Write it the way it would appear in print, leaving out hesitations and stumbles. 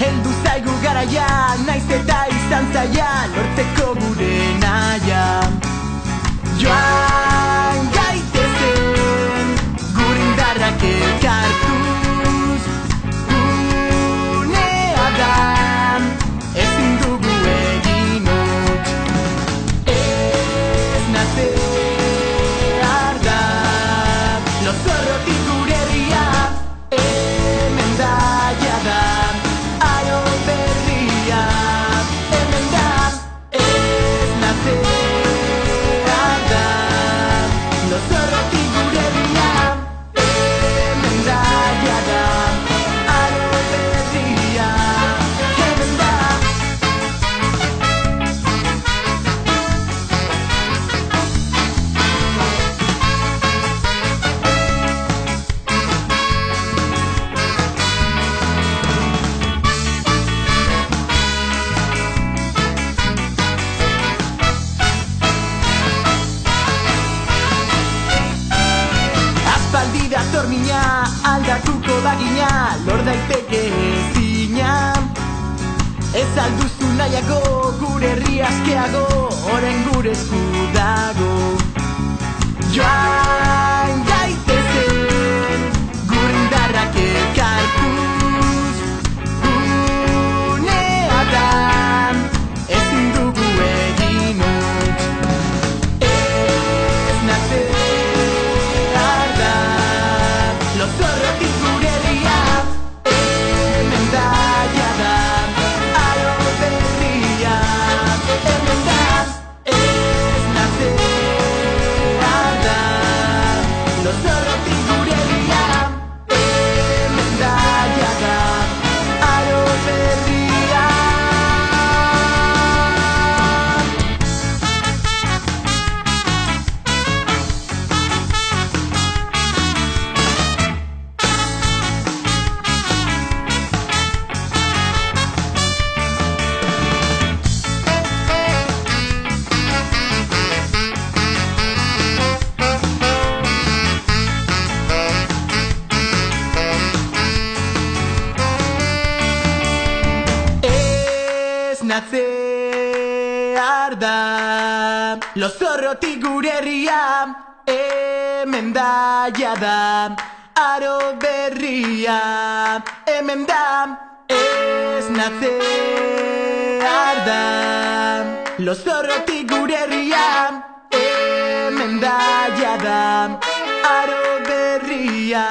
heldu zaigu garaia, naiz eta izan zaia lortzeko gure naia. Joan gaitezen gure indarrak elkartuz, gunea da ezin dugu egin huts. Ez nazear da Lozorrotik gure herria, hemen da jada aro berria. Hemen da ez nazear da Lozorrotik gure herria, hemen da jada aro berria. Hemen da. Aspaldi dator mina, aldatuko bagina, lor daiteke ezina. Ez alduzu nahiago, gure herri askeago, orain gure esku dago. Joan gaitezen gure indarrak elkartuz, gunea da ezin dugu egin huts. Ez nazear da Lozorrotik gure herria, hemen da jada aro berria. Hemen da ez nazear da Lozorrotik gure herria, hemen da jada aro berria. Ez nazear da Lozorrotik gure herria, hemen da jada aro berria. Hemen da ez nazear da Lozorrotik gure herria, hemen da jada aro berria.